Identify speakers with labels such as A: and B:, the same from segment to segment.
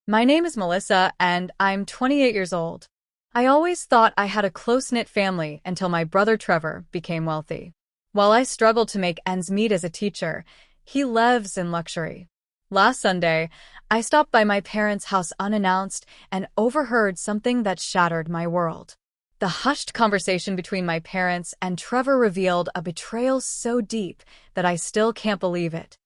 A: My name is Melissa, and I'm 28 years old. I always thought I had a close-knit family until my brother Trevor became wealthy. While I struggled to make ends meet as a teacher, he lives in luxury. Last Sunday, I stopped by my parents' house unannounced and overheard something that shattered my world. The hushed conversation between my parents and Trevor revealed a betrayal so deep that I still can't believe it.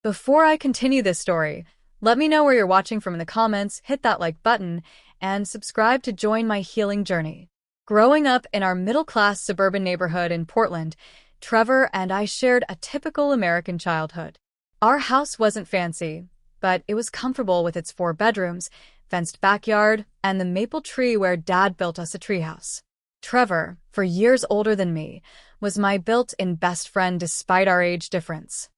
A: Before I continue this story, let me know where you're watching from in the comments, hit that like button, and subscribe to join my healing journey. Growing up in our middle-class suburban neighborhood in Portland, Trevor and I shared a typical American childhood. Our house wasn't fancy, but it was comfortable with its 4 bedrooms, fenced backyard, and the maple tree where Dad built us a treehouse. Trevor, for years older than me, was my built-in best friend despite our age difference.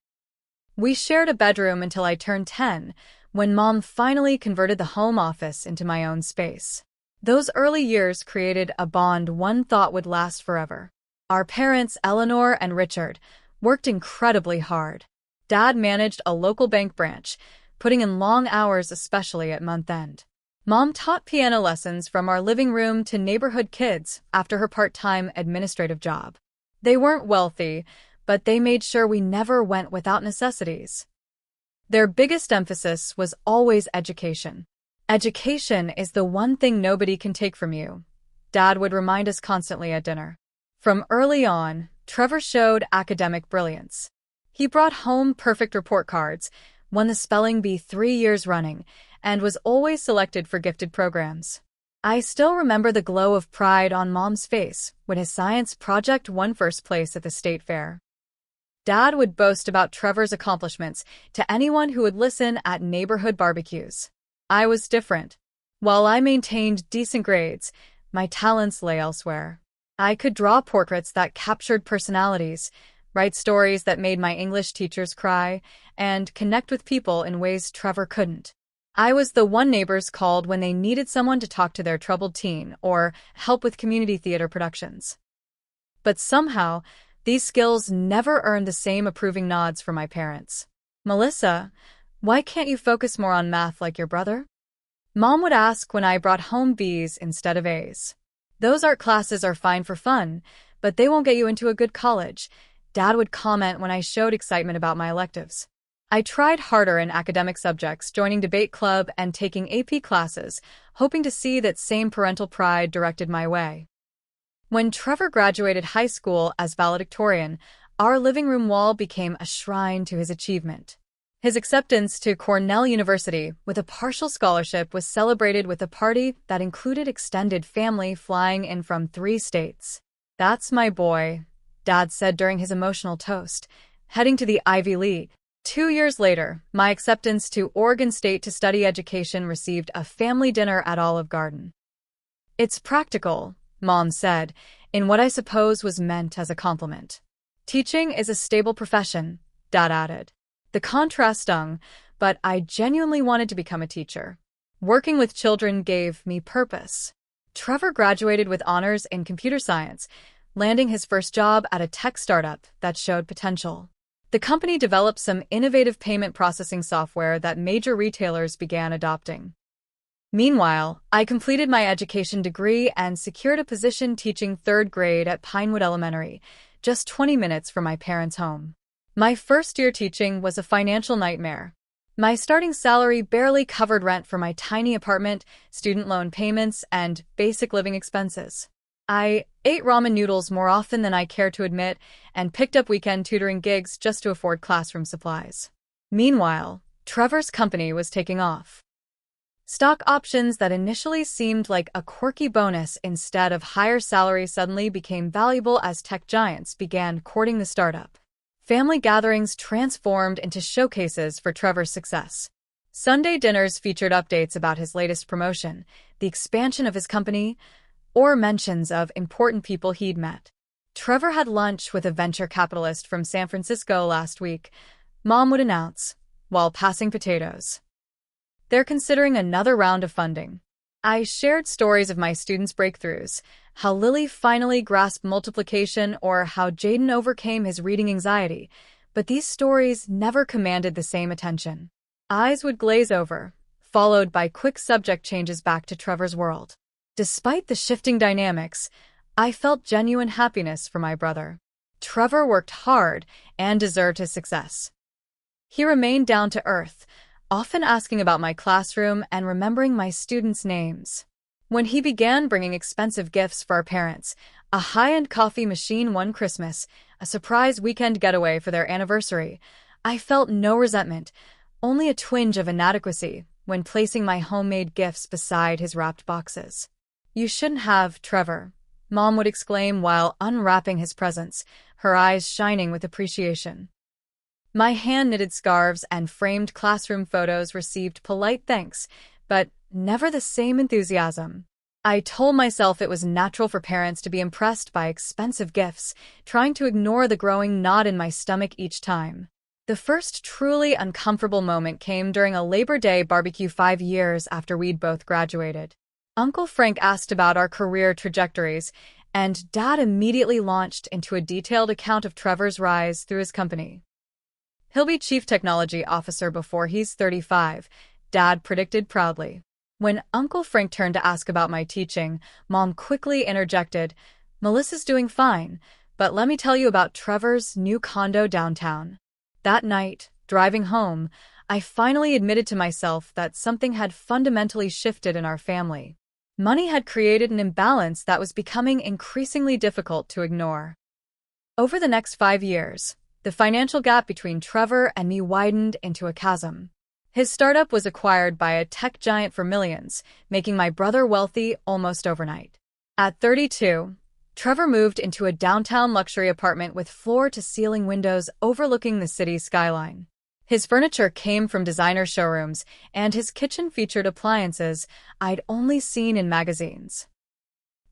A: We shared a bedroom until I turned 10, when Mom finally converted the home office into my own space. Those early years created a bond one thought would last forever. Our parents, Eleanor and Richard, worked incredibly hard. Dad managed a local bank branch, putting in long hours especially at month-end. Mom taught piano lessons from our living room to neighborhood kids after her part-time administrative job. They weren't wealthy, but they made sure we never went without necessities. Their biggest emphasis was always education. Education is the one thing nobody can take from you, Dad would remind us constantly at dinner. From early on, Trevor showed academic brilliance. He brought home perfect report cards, won the spelling bee 3 years running, and was always selected for gifted programs. I still remember the glow of pride on Mom's face when his science project won first place at the state fair. Dad would boast about Trevor's accomplishments to anyone who would listen at neighborhood barbecues. I was different. While I maintained decent grades, my talents lay elsewhere. I could draw portraits that captured personalities, write stories that made my English teachers cry, and connect with people in ways Trevor couldn't. I was the one neighbors called when they needed someone to talk to their troubled teen or help with community theater productions. But somehow, these skills never earned the same approving nods from my parents. "Melissa, why can't you focus more on math like your brother?" Mom would ask when I brought home B's instead of A's. "Those art classes are fine for fun, but they won't get you into a good college," Dad would comment when I showed excitement about my electives. I tried harder in academic subjects, joining debate club and taking AP classes, hoping to see that same parental pride directed my way. When Trevor graduated high school as valedictorian, our living room wall became a shrine to his achievement. His acceptance to Cornell University with a partial scholarship was celebrated with a party that included extended family flying in from 3 states. "That's my boy," Dad said during his emotional toast, heading to the Ivy League. 2 years later, my acceptance to Oregon State to study education received a family dinner at Olive Garden. "It's practical," Mom said, in what I suppose was meant as a compliment. "Teaching is a stable profession," Dad added. The contrast stung, but I genuinely wanted to become a teacher. Working with children gave me purpose. Trevor graduated with honors in computer science, landing his first job at a tech startup that showed potential. The company developed some innovative payment processing software that major retailers began adopting. Meanwhile, I completed my education degree and secured a position teaching 3rd grade at Pinewood Elementary, just 20 minutes from my parents' home. My first year teaching was a financial nightmare. My starting salary barely covered rent for my tiny apartment, student loan payments, and basic living expenses. I ate ramen noodles more often than I care to admit and picked up weekend tutoring gigs just to afford classroom supplies. Meanwhile, Trevor's company was taking off. Stock options that initially seemed like a quirky bonus instead of higher salaries suddenly became valuable as tech giants began courting the startup. Family gatherings transformed into showcases for Trevor's success. Sunday dinners featured updates about his latest promotion, the expansion of his company, or mentions of important people he'd met. Trevor had lunch with a venture capitalist from San Francisco last week, Mom would announce, while passing potatoes. "They're considering another round of funding." I shared stories of my students' breakthroughs, how Lily finally grasped multiplication or how Jaden overcame his reading anxiety, but these stories never commanded the same attention. Eyes would glaze over, followed by quick subject changes back to Trevor's world. Despite the shifting dynamics, I felt genuine happiness for my brother. Trevor worked hard and deserved his success. He remained down to earth, often asking about my classroom and remembering my students' names. When he began bringing expensive gifts for our parents, a high-end coffee machine one Christmas, a surprise weekend getaway for their anniversary, I felt no resentment, only a twinge of inadequacy when placing my homemade gifts beside his wrapped boxes. "You shouldn't have, Trevor," Mom would exclaim while unwrapping his presents, her eyes shining with appreciation. My hand-knitted scarves and framed classroom photos received polite thanks, but never the same enthusiasm. I told myself it was natural for parents to be impressed by expensive gifts, trying to ignore the growing knot in my stomach each time. The first truly uncomfortable moment came during a Labor Day barbecue 5 years after we'd both graduated. Uncle Frank asked about our career trajectories, and Dad immediately launched into a detailed account of Trevor's rise through his company. "He'll be Chief Technology Officer before he's 35, Dad predicted proudly. When Uncle Frank turned to ask about my teaching, Mom quickly interjected, "Melissa's doing fine, but let me tell you about Trevor's new condo downtown." That night, driving home, I finally admitted to myself that something had fundamentally shifted in our family. Money had created an imbalance that was becoming increasingly difficult to ignore. Over the next 5 years, the financial gap between Trevor and me widened into a chasm. His startup was acquired by a tech giant for millions, making my brother wealthy almost overnight. At 32, Trevor moved into a downtown luxury apartment with floor-to-ceiling windows overlooking the city's skyline. His furniture came from designer showrooms, and his kitchen featured appliances I'd only seen in magazines.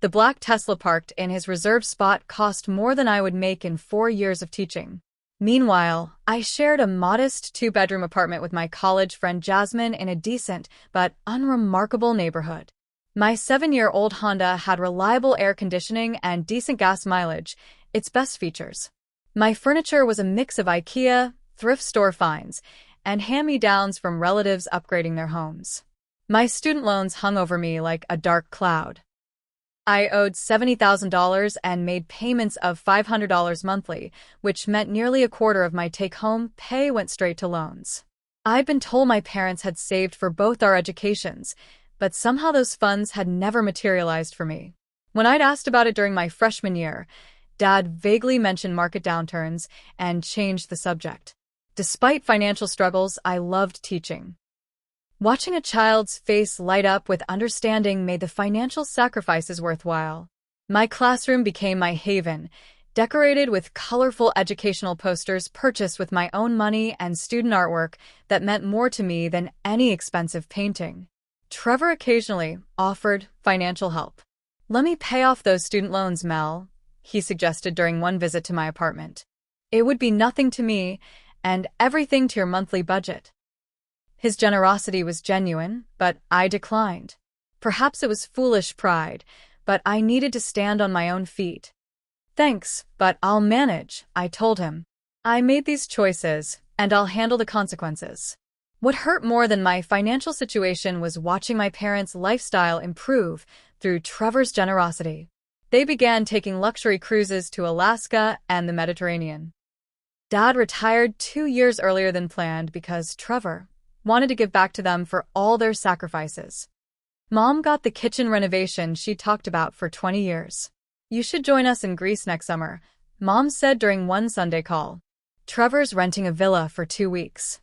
A: The black Tesla parked in his reserved spot cost more than I would make in 4 years of teaching. Meanwhile, I shared a modest 2-bedroom apartment with my college friend Jasmine in a decent but unremarkable neighborhood. My 7-year-old Honda had reliable air conditioning and decent gas mileage, its best features. My furniture was a mix of IKEA, thrift store finds, and hand-me-downs from relatives upgrading their homes. My student loans hung over me like a dark cloud. I owed $70,000 and made payments of $500 monthly, which meant nearly a quarter of my take-home pay went straight to loans. I'd been told my parents had saved for both our educations, but somehow those funds had never materialized for me. When I'd asked about it during my freshman year, Dad vaguely mentioned market downturns and changed the subject. Despite financial struggles, I loved teaching. Watching a child's face light up with understanding made the financial sacrifices worthwhile. My classroom became my haven, decorated with colorful educational posters purchased with my own money and student artwork that meant more to me than any expensive painting. Trevor occasionally offered financial help. "Let me pay off those student loans, Mel," he suggested during one visit to my apartment. "It would be nothing to me, and everything to your monthly budget." His generosity was genuine, but I declined. Perhaps it was foolish pride, but I needed to stand on my own feet. "Thanks, but I'll manage," I told him. "I made these choices, and I'll handle the consequences." What hurt more than my financial situation was watching my parents' lifestyle improve through Trevor's generosity. They began taking luxury cruises to Alaska and the Mediterranean. Dad retired 2 years earlier than planned because Trevor wanted to give back to them for all their sacrifices. Mom got the kitchen renovation she talked about for 20 years. "You should join us in Greece next summer," Mom said during one Sunday call. Trevor's renting a villa for 2 weeks.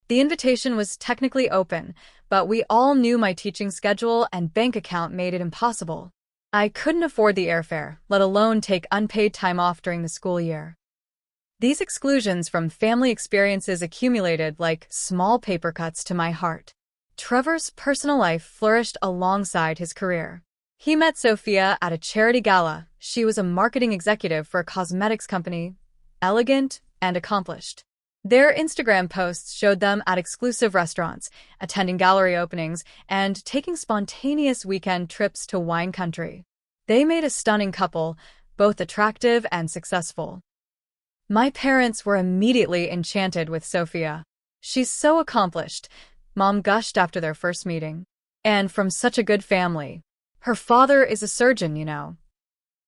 A: The invitation was technically open, but we all knew my teaching schedule and bank account made it impossible. I couldn't afford the airfare, let alone take unpaid time off during the school year. These exclusions from family experiences accumulated like small paper cuts to my heart. Trevor's personal life flourished alongside his career. He met Sophia at a charity gala. She was a marketing executive for a cosmetics company, elegant and accomplished. Their Instagram posts showed them at exclusive restaurants, attending gallery openings, and taking spontaneous weekend trips to wine country. They made a stunning couple, both attractive and successful. My parents were immediately enchanted with Sophia. "She's so accomplished," Mom gushed after their first meeting. And from such a good family. Her father is a surgeon, you know.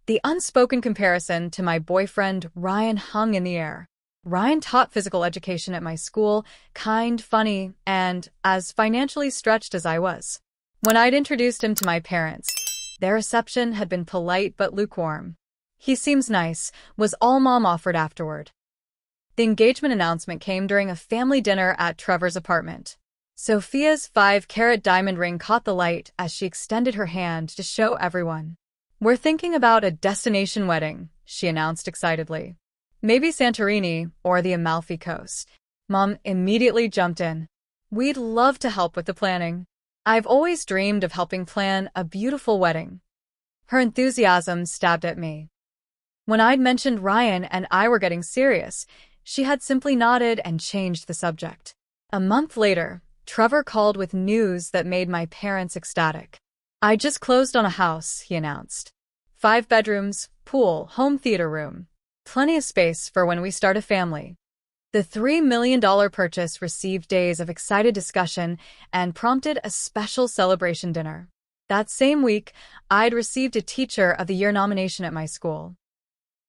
A: The unspoken comparison to my boyfriend, Ryan, hung in the air. Ryan taught physical education at my school, kind, funny, and as financially stretched as I was. When I'd introduced him to my parents, their reception had been polite but lukewarm. "He seems nice," was all Mom offered afterward. The engagement announcement came during a family dinner at Trevor's apartment. Sophia's 5-carat diamond ring caught the light as she extended her hand to show everyone. "We're thinking about a destination wedding," she announced excitedly. "Maybe Santorini or the Amalfi Coast." Mom immediately jumped in. "We'd love to help with the planning. I've always dreamed of helping plan a beautiful wedding." Her enthusiasm stabbed at me. When I'd mentioned Ryan and I were getting serious, she had simply nodded and changed the subject. A month later, Trevor called with news that made my parents ecstatic. "I just closed on a house," he announced. 5 bedrooms, pool, home theater room. Plenty of space for when we start a family. The $3 million purchase received days of excited discussion and prompted a special celebration dinner. That same week, I'd received a Teacher of the Year nomination at my school.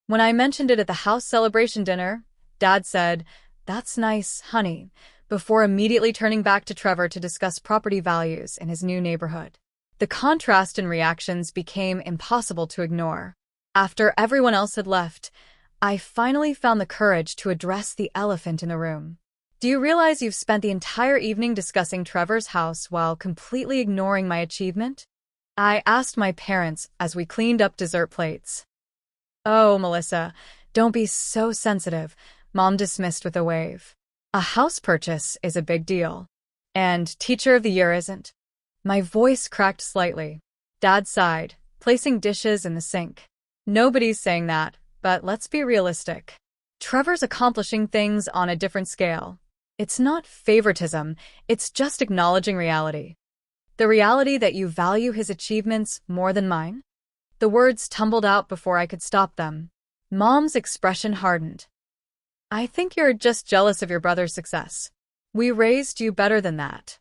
A: When I mentioned it at the house celebration dinner, Dad said, "That's nice, honey," before immediately turning back to Trevor to discuss property values in his new neighborhood. The contrast in reactions became impossible to ignore. After everyone else had left, I finally found the courage to address the elephant in the room. "Do you realize you've spent the entire evening discussing Trevor's house while completely ignoring my achievement?" I asked my parents as we cleaned up dessert plates. "Oh, Melissa, don't be so sensitive," Mom dismissed with a wave. "A house purchase is a big deal. And Teacher of the Year isn't." My voice cracked slightly. Dad sighed, placing dishes in the sink. "Nobody's saying that, but let's be realistic. Trevor's accomplishing things on a different scale. It's not favoritism, it's just acknowledging reality. The reality that you value his achievements more than mine." The words tumbled out before I could stop them. Mom's expression hardened. "I think you're just jealous of your brother's success. We raised you better than that."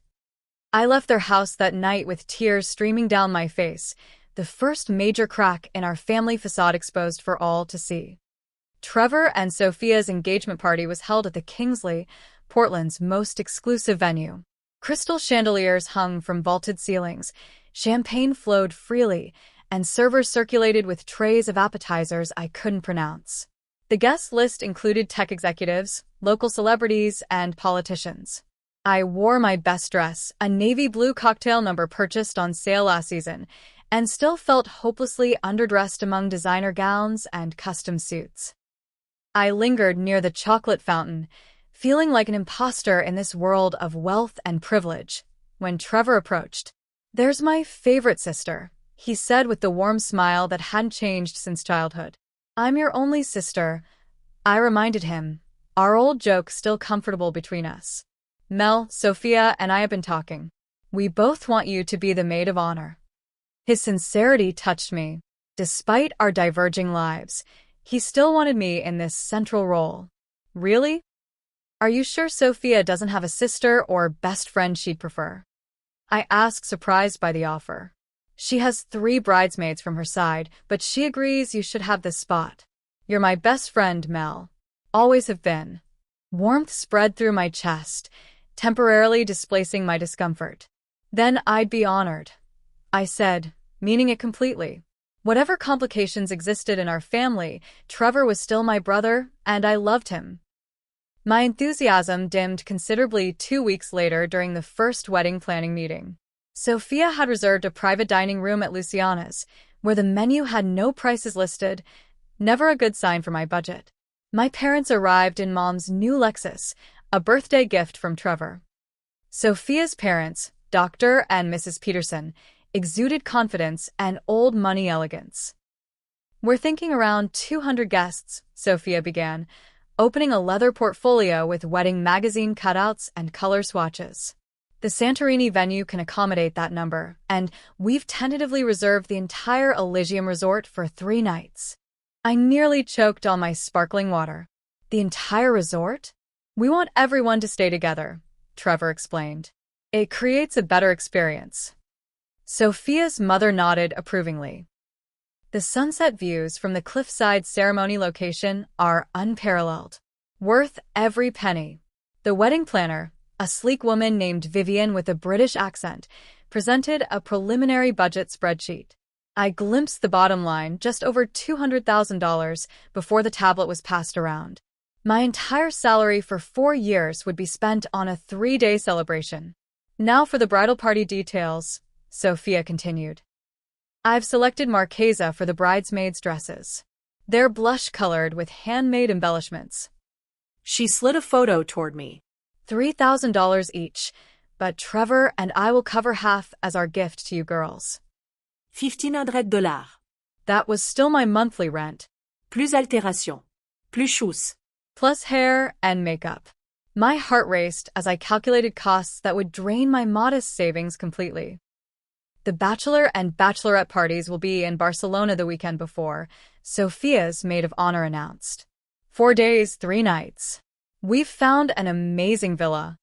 A: I left their house that night with tears streaming down my face, the first major crack in our family facade exposed for all to see. Trevor and Sophia's engagement party was held at the Kingsley, Portland's most exclusive venue. Crystal chandeliers hung from vaulted ceilings, champagne flowed freely, and servers circulated with trays of appetizers I couldn't pronounce. The guest list included tech executives, local celebrities, and politicians. I wore my best dress, a navy blue cocktail number purchased on sale last season, and still felt hopelessly underdressed among designer gowns and custom suits. I lingered near the chocolate fountain, feeling like an imposter in this world of wealth and privilege, when Trevor approached. "There's my favorite sister," he said with the warm smile that hadn't changed since childhood. "I'm your only sister," I reminded him, our old joke still comfortable between us. "Mel, Sophia, and I have been talking. We both want you to be the maid of honor." His sincerity touched me. Despite our diverging lives, he still wanted me in this central role. "Really? Are you sure Sophia doesn't have a sister or best friend she'd prefer?" I asked, surprised by the offer. "She has 3 bridesmaids from her side, but she agrees you should have this spot. You're my best friend, Mel. Always have been." Warmth spread through my chest, temporarily displacing my discomfort. "Then I'd be honored," I said, meaning it completely. Whatever complications existed in our family, Trevor was still my brother, and I loved him. My enthusiasm dimmed considerably 2 weeks later during the first wedding planning meeting. Sophia had reserved a private dining room at Luciana's, where the menu had no prices listed, never a good sign for my budget. My parents arrived in Mom's new Lexus, a birthday gift from Trevor. Sophia's parents, Dr. and Mrs. Peterson, exuded confidence and old money elegance. "We're thinking around 200 guests," Sophia began, opening a leather portfolio with wedding magazine cutouts and color swatches. "The Santorini venue can accommodate that number, and we've tentatively reserved the entire Elysium Resort for 3 nights. I nearly choked on my sparkling water. "The entire resort? We want everyone to stay together," Trevor explained. It creates a better experience. Sophia's mother nodded approvingly. The sunset views from the cliffside ceremony location are unparalleled. Worth every penny. The wedding planner, a sleek woman named Vivian with a British accent, presented a preliminary budget spreadsheet. I glimpsed the bottom line, just over $200,000, before the tablet was passed around. My entire salary for 4 years would be spent on a 3-day celebration. Now for the bridal party details, Sophia continued. I've selected Marchesa for the bridesmaids' dresses. They're blush-colored with handmade embellishments.
B: She slid a photo toward me.
A: $3,000 each, but Trevor and I will cover half as our gift to you girls.
B: $1,500.
A: That was still my monthly rent.
B: Plus altération. Plus chose.
A: Plus hair and makeup. My heart raced as I calculated costs that would drain my modest savings completely. The bachelor and bachelorette parties will be in Barcelona the weekend before, Sophia's maid of honor announced. 4 days, 3 nights. We've found an amazing villa.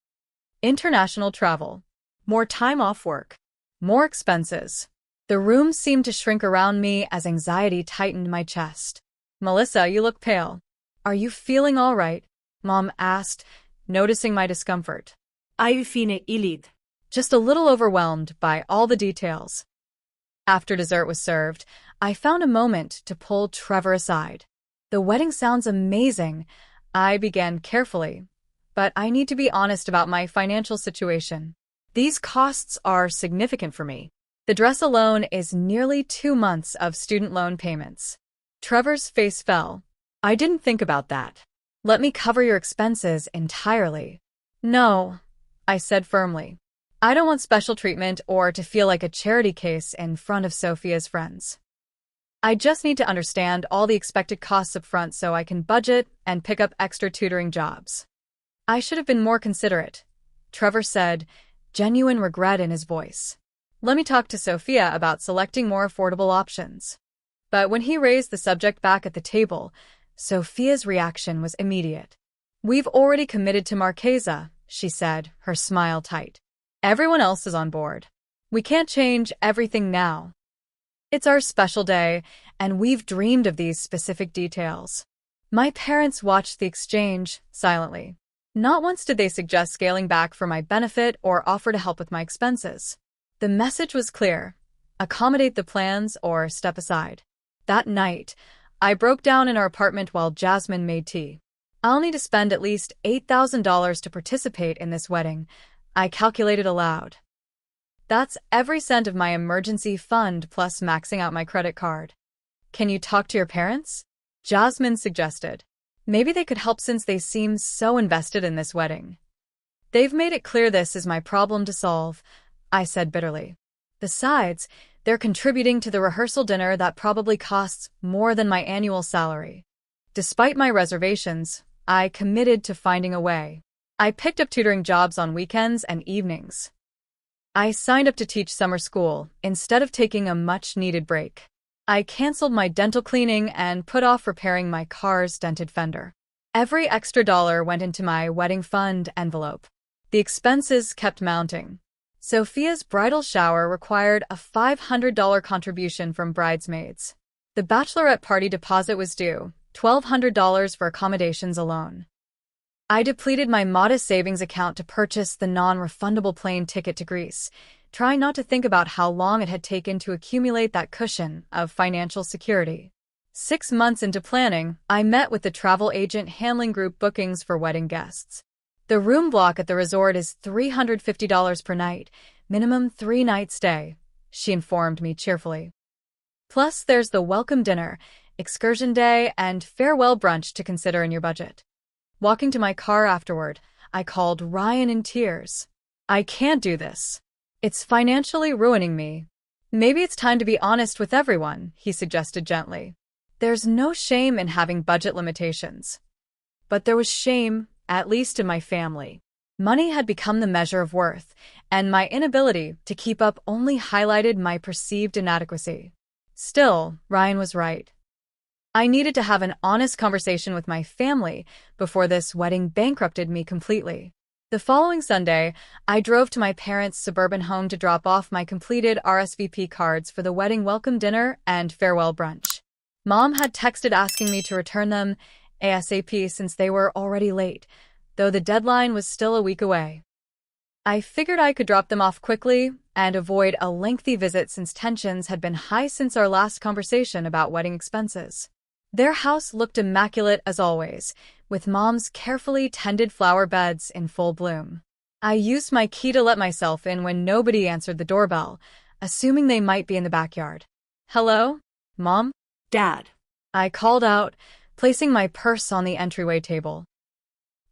A: International travel. More time off work. More expenses. The room seemed to shrink around me as anxiety tightened my chest. Melissa, you look pale. Are you feeling all right? Mom asked, noticing my discomfort.
B: Ai fine ilid.
A: Just a little overwhelmed by all the details. After dessert was served, I found a moment to pull Trevor aside. The wedding sounds amazing, I began carefully, but I need to be honest about my financial situation. These costs are significant for me. The dress alone is nearly 2 months of student loan payments. Trevor's face fell. I didn't think about that. Let me cover your expenses entirely. No, I said firmly. I don't want special treatment or to feel like a charity case in front of Sophia's friends. I just need to understand all the expected costs up front so I can budget and pick up extra tutoring jobs. I should have been more considerate, Trevor said, genuine regret in his voice. Let me talk to Sophia about selecting more affordable options. But when he raised the subject back at the table, Sophia's reaction was immediate. We've already committed to Marchesa, she said, her smile tight. Everyone else is on board. We can't change everything now. It's our special day, and we've dreamed of these specific details. My parents watched the exchange silently. Not once did they suggest scaling back for my benefit or offer to help with my expenses. The message was clear: accommodate the plans or step aside. That night, I broke down in our apartment while Jasmine made tea. I'll need to spend at least $8,000 to participate in this wedding, I calculated aloud. That's every cent of my emergency fund plus maxing out my credit card. Can you talk to your parents? Jasmine suggested. Maybe they could help since they seem so invested in this wedding. They've made it clear this is my problem to solve, I said bitterly. Besides, they're contributing to the rehearsal dinner that probably costs more than my annual salary. Despite my reservations, I committed to finding a way. I picked up tutoring jobs on weekends and evenings. I signed up to teach summer school instead of taking a much-needed break. I canceled my dental cleaning and put off repairing my car's dented fender. Every extra dollar went into my wedding fund envelope. The expenses kept mounting. Sophia's bridal shower required a $500 contribution from bridesmaids. The bachelorette party deposit was due, $1,200 for accommodations alone. I depleted my modest savings account to purchase the non-refundable plane ticket to Greece, trying not to think about how long it had taken to accumulate that cushion of financial security. 6 months into planning, I met with the travel agent handling group bookings for wedding guests. The room block at the resort is $350 per night, minimum 3-night stay, she informed me cheerfully. Plus, there's the welcome dinner, excursion day, and farewell brunch to consider in your budget. Walking to my car afterward, I called Ryan in tears. I can't do this. It's financially ruining me. Maybe it's time to be honest with everyone, he suggested gently. There's no shame in having budget limitations. But there was shame, at least in my family. Money had become the measure of worth, and my inability to keep up only highlighted my perceived inadequacy. Still, Ryan was right. I needed to have an honest conversation with my family before this wedding bankrupted me completely. The following Sunday, I drove to my parents' suburban home to drop off my completed RSVP cards for the wedding welcome dinner and farewell brunch. Mom had texted asking me to return them ASAP since they were already late, though the deadline was still a week away. I figured I could drop them off quickly and avoid a lengthy visit since tensions had been high since our last conversation about wedding expenses. Their house looked immaculate as always, with Mom's carefully tended flower beds in full bloom. I used my key to let myself in when nobody answered the doorbell, assuming they might be in the backyard. "Hello, Mom?"
B: Dad.
A: I called out, placing my purse on the entryway table.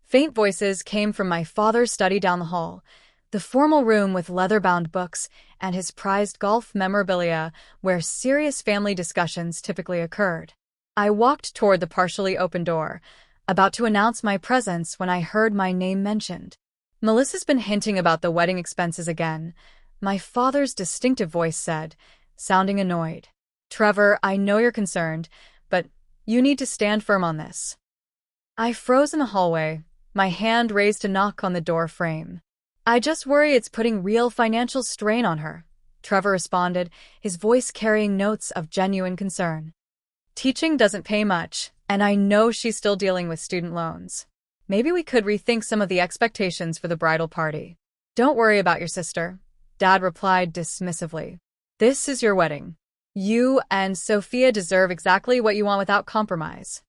A: Faint voices came from my father's study down the hall, the formal room with leather-bound books and his prized golf memorabilia where serious family discussions typically occurred. I walked toward the partially open door, about to announce my presence when I heard my name mentioned. "Melissa's been hinting about the wedding expenses again," my father's distinctive voice said, sounding annoyed. "Trevor, I know you're concerned, but you need to stand firm on this." I froze in the hallway, my hand raised to knock on the door frame. "I just worry it's putting real financial strain on her," Trevor responded, his voice carrying notes of genuine concern. "Teaching doesn't pay much, and I know she's still dealing with student loans. Maybe we could rethink some of the expectations for the bridal party." "Don't worry about your sister," Dad replied dismissively. "This is your wedding. You and Sophia deserve exactly what you want without compromise."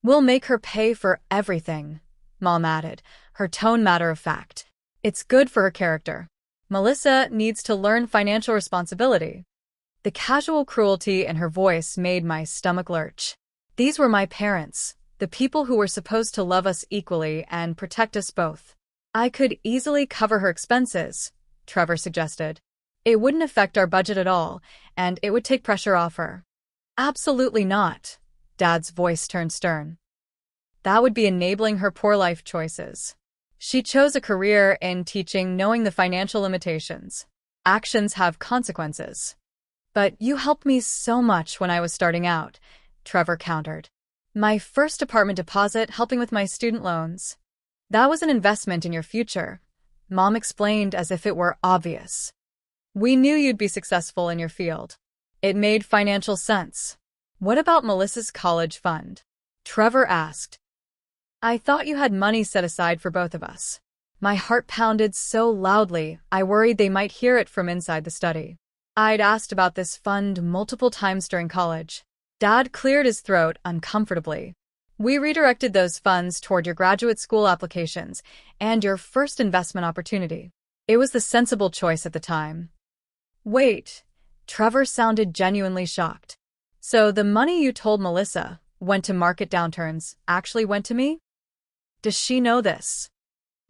A: "We'll make her pay for everything," Mom added, her tone matter-of-fact. "It's good for her character. Melissa needs to learn financial responsibility." The casual cruelty in her voice made my stomach lurch. These were my parents, the people who were supposed to love us equally and protect us both. "I could easily cover her expenses," Trevor suggested. "It wouldn't affect our budget at all, and it would take pressure off her." "Absolutely not," Dad's voice turned stern. "That would be enabling her poor life choices. She chose a career in teaching knowing the financial limitations. Actions have consequences." "But you helped me so much when I was starting out," Trevor countered. "My first apartment deposit helping with my student loans. That was an investment in your future," Mom explained as if it were obvious. "We knew you'd be successful in your field. It made financial sense." "What about Melissa's college fund?" Trevor asked. "I thought you had money set aside for both of us." My heart pounded so loudly, I worried they might hear it from inside the study. "I'd asked about this fund multiple times during college." Dad cleared his throat uncomfortably. "We redirected those funds toward your graduate school applications and your first investment opportunity. It was the sensible choice at the time." "Wait," Trevor sounded genuinely shocked. "So the money you told Melissa went to market downturns actually went to me? Does she know this?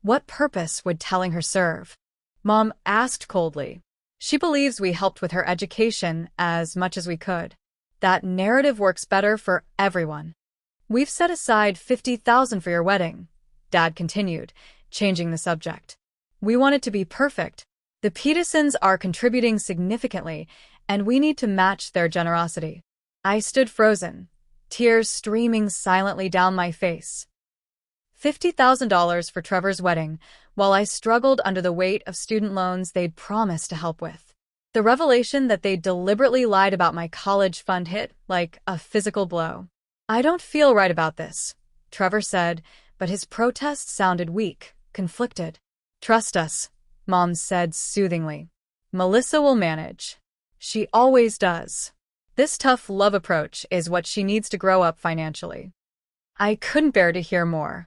A: What purpose would telling her serve?" Mom asked coldly. "She believes we helped with her education as much as we could. That narrative works better for everyone." "We've set aside $50,000 for your wedding," Dad continued, changing the subject. "We want it to be perfect. The Petersons are contributing significantly, and we need to match their generosity." I stood frozen, tears streaming silently down my face. $50,000 for Trevor's wedding, while I struggled under the weight of student loans they'd promised to help with. The revelation that they'd deliberately lied about my college fund hit like a physical blow. "I don't feel right about this," Trevor said, but his protest sounded weak, conflicted. "Trust us," Mom said soothingly. "Melissa will manage. She always does. This tough love approach is what she needs to grow up financially." I couldn't bear to hear more.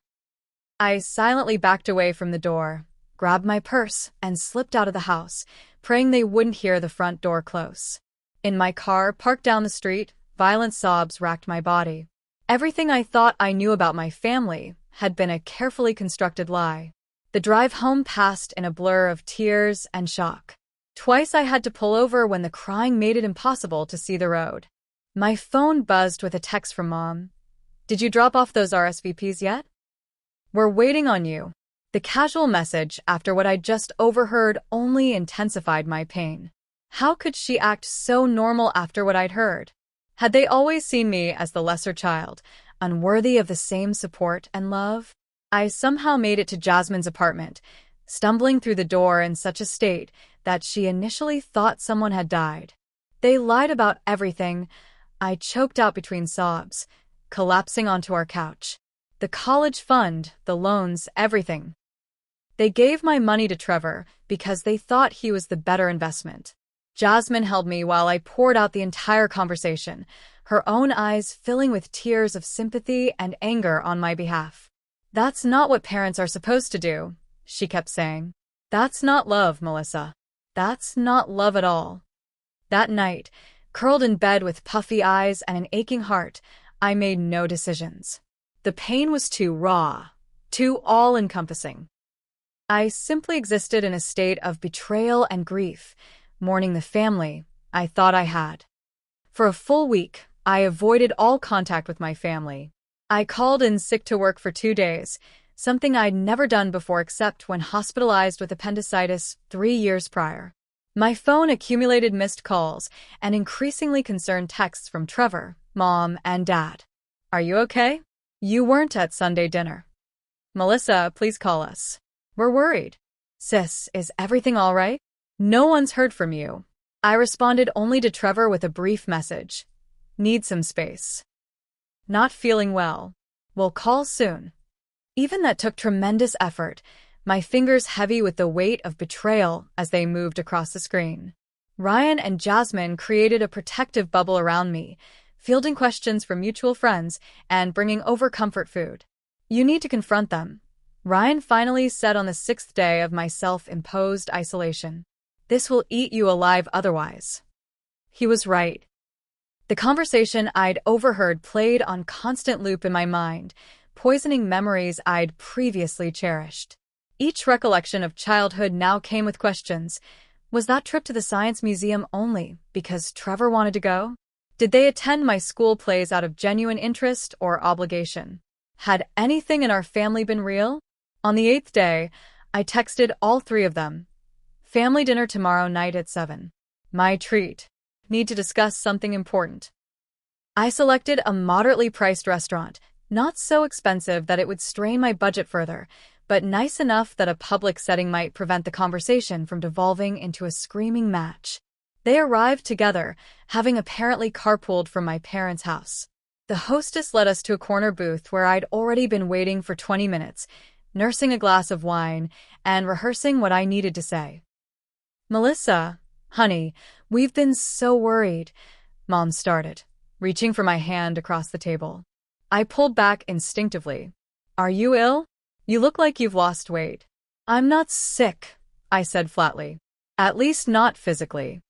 A: I silently backed away from the door, grabbed my purse, and slipped out of the house, praying they wouldn't hear the front door close. In my car, parked down the street, violent sobs racked my body. Everything I thought I knew about my family had been a carefully constructed lie. The drive home passed in a blur of tears and shock. Twice I had to pull over when the crying made it impossible to see the road. My phone buzzed with a text from Mom. "Did you drop off those RSVPs yet? We're waiting on you." The casual message after what I'd just overheard only intensified my pain. How could she act so normal after what I'd heard? Had they always seen me as the lesser child, unworthy of the same support and love? I somehow made it to Jasmine's apartment, stumbling through the door in such a state that she initially thought someone had died. They lied about everything. I choked out between sobs, collapsing onto our couch. The college fund, the loans, everything. They gave my money to Trevor because they thought he was the better investment. Jasmine held me while I poured out the entire conversation, her own eyes filling with tears of sympathy and anger on my behalf. "That's not what parents are supposed to do," she kept saying. "That's not love, Melissa. That's not love at all." That night, curled in bed with puffy eyes and an aching heart, I made no decisions. The pain was too raw, too all-encompassing. I simply existed in a state of betrayal and grief, mourning the family I thought I had. For a full week, I avoided all contact with my family. I called in sick to work for 2 days, something I'd never done before except when hospitalized with appendicitis 3 years prior. My phone accumulated missed calls and increasingly concerned texts from Trevor, Mom, and Dad. "Are you okay? You weren't at Sunday dinner. Melissa, please call us. We're worried. Sis, is everything all right? No one's heard from you." I responded only to Trevor with a brief message. "Need some space. Not feeling well. We'll call soon." Even that took tremendous effort, my fingers heavy with the weight of betrayal as they moved across the screen. Ryan and Jasmine created a protective bubble around me, fielding questions from mutual friends and bringing over comfort food. "You need to confront them," Ryan finally said on the 6th day of my self-imposed isolation. "This will eat you alive otherwise." He was right. The conversation I'd overheard played on constant loop in my mind, poisoning memories I'd previously cherished. Each recollection of childhood now came with questions. Was that trip to the Science Museum only because Trevor wanted to go? Did they attend my school plays out of genuine interest or obligation? Had anything in our family been real? On the 8th day, I texted all 3 of them. "Family dinner tomorrow night at 7. My treat. Need to discuss something important." I selected a moderately priced restaurant, not so expensive that it would strain my budget further, but nice enough that a public setting might prevent the conversation from devolving into a screaming match. They arrived together, having apparently carpooled from my parents' house. The hostess led us to a corner booth where I'd already been waiting for 20 minutes, nursing a glass of wine and rehearsing what I needed to say. "Melissa, honey, we've been so worried," Mom started, reaching for my hand across the table. I pulled back instinctively. "Are you ill? You look like you've lost weight." "I'm not sick," I said flatly. "At least not physically."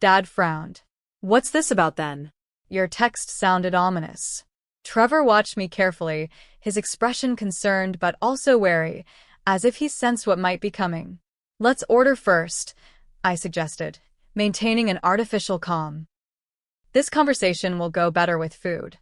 A: Dad frowned. "What's this about then?" Your text sounded ominous. Trevor watched me carefully, his expression concerned but also wary, as if he sensed what might be coming. "Let's order first," I suggested, maintaining an artificial calm. "This conversation will go better with food."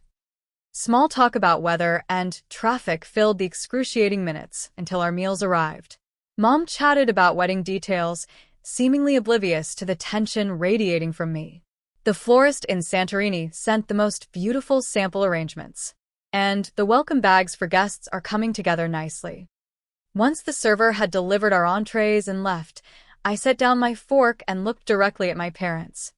A: Small talk about weather and traffic filled the excruciating minutes until our meals arrived. Mom chatted about wedding details, seemingly oblivious to the tension radiating from me. The florist in Santorini sent the most beautiful sample arrangements, and the welcome bags for guests are coming together nicely. Once the server had delivered our entrees and left, I set down my fork and looked directly at my parents.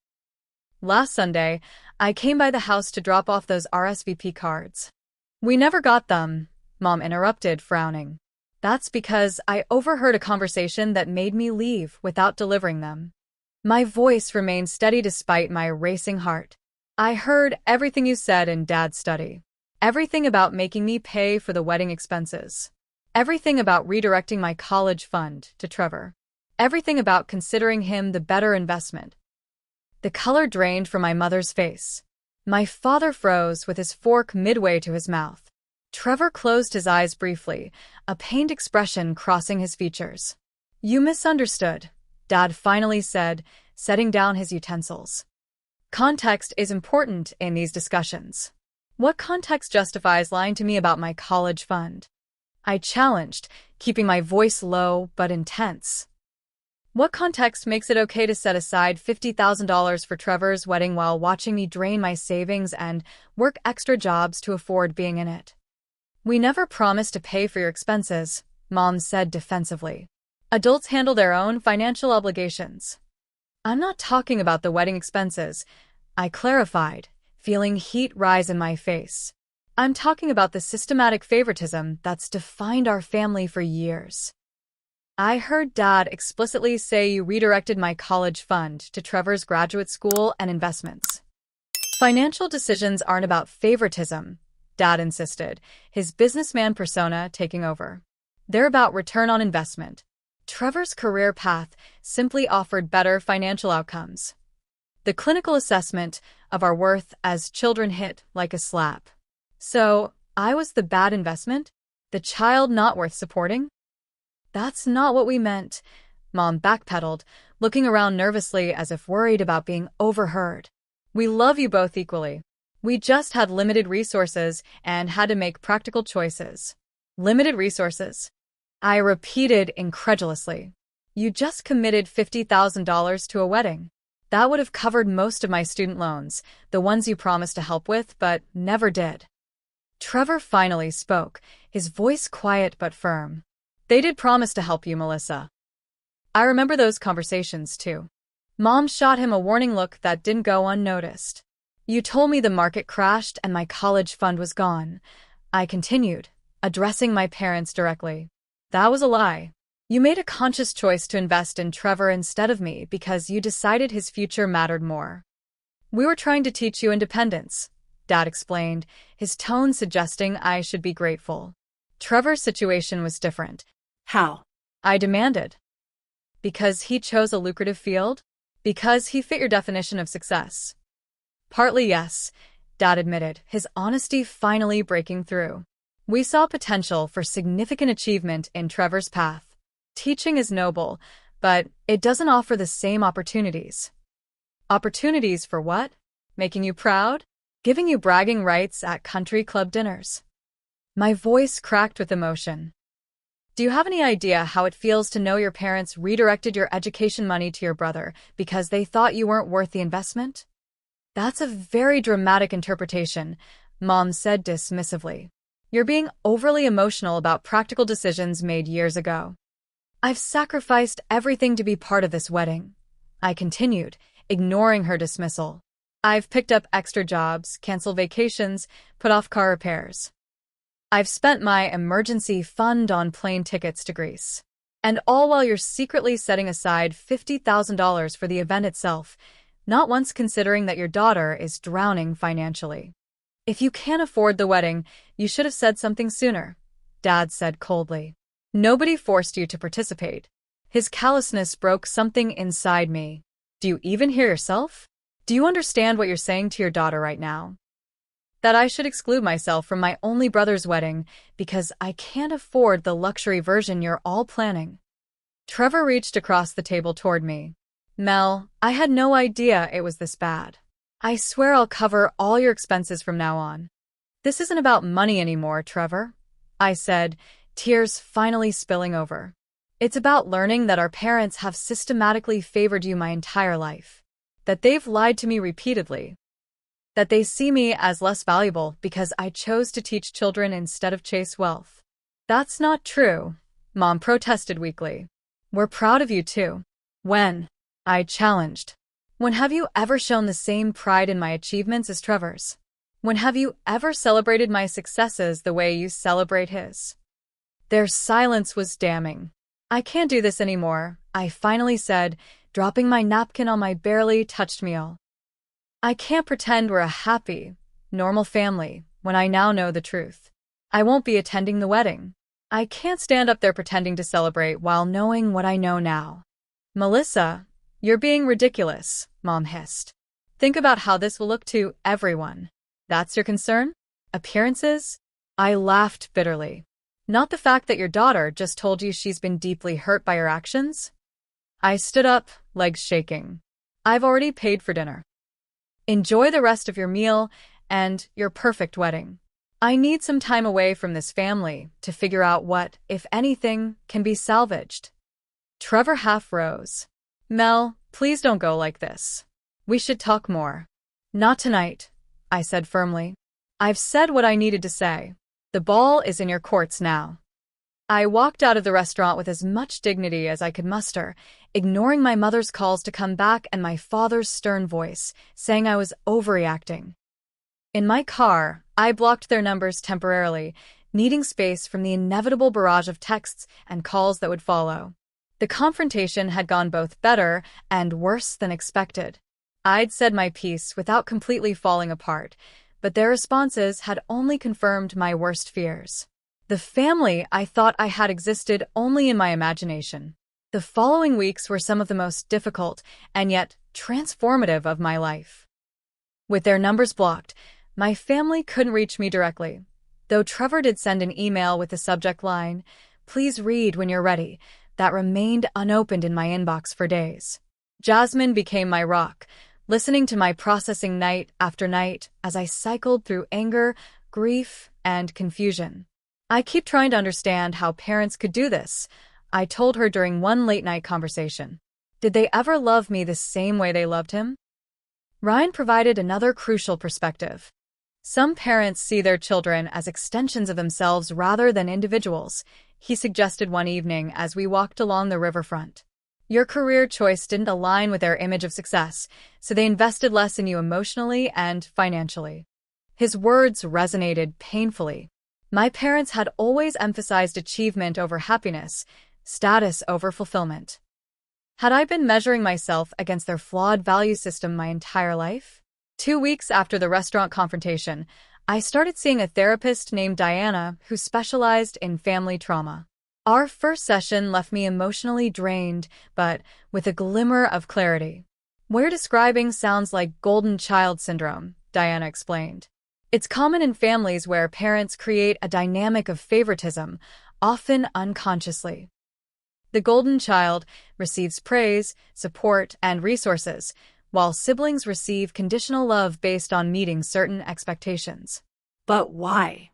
A: "Last Sunday, I came by the house to drop off those RSVP cards." "We never got them," Mom interrupted, frowning. "That's because I overheard a conversation that made me leave without delivering them." My voice remained steady despite my racing heart. "I heard everything you said in Dad's study. Everything about making me pay for the wedding expenses. Everything about redirecting my college fund to Trevor. Everything about considering him the better investment." The color drained from my mother's face. My father froze with his fork midway to his mouth. Trevor closed his eyes briefly, a pained expression crossing his features. "You misunderstood," Dad finally said, setting down his utensils. "Context is important in these discussions." "What context justifies lying to me about my college fund?" I challenged, keeping my voice low but intense. "What context makes it okay to set aside $50,000 for Trevor's wedding while watching me drain my savings and work extra jobs to afford being in it?" We never promised to pay for your expenses, Mom said defensively. Adults handle their own financial obligations. I'm not talking about the wedding expenses, I clarified, feeling heat rise in my face. I'm talking about the systematic favoritism that's defined our family for years. I heard Dad explicitly say you redirected my college fund to Trevor's graduate school and investments. Financial decisions aren't about favoritism, Dad insisted, his businessman persona taking over. They're about return on investment. Trevor's career path simply offered better financial outcomes. The clinical assessment of our worth as children hit like a slap. So, I was the bad investment? The child not worth supporting? That's not what we meant, Mom backpedaled, looking around nervously as if worried about being overheard. We love you both equally. We just had limited resources and had to make practical choices. Limited resources? I repeated incredulously. You just committed $50,000 to a wedding. That would have covered most of my student loans, the ones you promised to help with but never did. Trevor finally spoke, his voice quiet but firm. They did promise to help you, Melissa. I remember those conversations, too. Mom shot him a warning look that didn't go unnoticed. You told me the market crashed and my college fund was gone. I continued, addressing my parents directly. That was a lie. You made a conscious choice to invest in Trevor instead of me because you decided his future mattered more. We were trying to teach you independence, Dad explained, his tone suggesting I should be grateful. Trevor's situation was different.
B: How?
A: I demanded. Because he chose a lucrative field? Because he fit your definition of success? Partly yes, Dad admitted, his honesty finally breaking through. We saw potential for significant achievement in Trevor's path. Teaching is noble, but it doesn't offer the same opportunities. Opportunities for what? Making you proud? Giving you bragging rights at country club dinners? My voice cracked with emotion. Do you have any idea how it feels to know your parents redirected your education money to your brother because they thought you weren't worth the investment? That's a very dramatic interpretation, Mom said dismissively. You're being overly emotional about practical decisions made years ago. I've sacrificed everything to be part of this wedding, I continued, ignoring her dismissal. I've picked up extra jobs, canceled vacations, put off car repairs. I've spent my emergency fund on plane tickets to Greece. And all while you're secretly setting aside $50,000 for the event itself, not once considering that your daughter is drowning financially. If you can't afford the wedding, you should have said something sooner, Dad said coldly. Nobody forced you to participate. His callousness broke something inside me. Do you even hear yourself? Do you understand what you're saying to your daughter right now? That I should exclude myself from my only brother's wedding because I can't afford the luxury version you're all planning. Trevor reached across the table toward me. Mel, I had no idea it was this bad. I swear I'll cover all your expenses from now on. This isn't about money anymore, Trevor, I said, tears finally spilling over. It's about learning that our parents have systematically favored you my entire life. That they've lied to me repeatedly. That they see me as less valuable because I chose to teach children instead of chase wealth. That's not true, Mom protested weakly. We're proud of you too. When? I challenged. When have you ever shown the same pride in my achievements as Trevor's? When have you ever celebrated my successes the way you celebrate his? Their silence was damning. I can't do this anymore, I finally said, dropping my napkin on my barely touched meal. I can't pretend we're a happy, normal family when I now know the truth. I won't be attending the wedding. I can't stand up there pretending to celebrate while knowing what I know now. Melissa, you're being ridiculous, Mom hissed. Think about how this will look to everyone. That's your concern? Appearances? I laughed bitterly. Not the fact that your daughter just told you she's been deeply hurt by your actions? I stood up, legs shaking. I've already paid for dinner. Enjoy the rest of your meal and your perfect wedding. I need some time away from this family to figure out what, if anything, can be salvaged. Trevor half rose. Mel, please don't go like this. We should talk more. Not tonight, I said firmly. I've said what I needed to say. The ball is in your courts now. I walked out of the restaurant with as much dignity as I could muster, ignoring my mother's calls to come back and my father's stern voice, saying I was overreacting. In my car, I blocked their numbers temporarily, needing space from the inevitable barrage of texts and calls that would follow. The confrontation had gone both better and worse than expected. I'd said my piece without completely falling apart, but their responses had only confirmed my worst fears. The family I thought I had existed only in my imagination. The following weeks were some of the most difficult and yet transformative of my life. With their numbers blocked, my family couldn't reach me directly, though Trevor did send an email with the subject line, "Please read when you're ready," that remained unopened in my inbox for days. Jasmine became my rock, listening to my processing night after night as I cycled through anger, grief, and confusion. "I keep trying to understand how parents could do this," I told her during one late-night conversation. "Did they ever love me the same way they loved him?" Ryan provided another crucial perspective. "Some parents see their children as extensions of themselves rather than individuals," he suggested one evening as we walked along the riverfront. "Your career choice didn't align with their image of success, so they invested less in you emotionally and financially." His words resonated painfully. My parents had always emphasized achievement over happiness, status over fulfillment. Had I been measuring myself against their flawed value system my entire life? 2 weeks after the restaurant confrontation, I started seeing a therapist named Diana who specialized in family trauma. Our first session left me emotionally drained, but with a glimmer of clarity. "What you're describing sounds like golden child syndrome," Diana explained. "It's common in families where parents create a dynamic of favoritism, often unconsciously. The golden child receives praise, support, and resources, while siblings receive conditional love based on meeting certain expectations."
B: But why?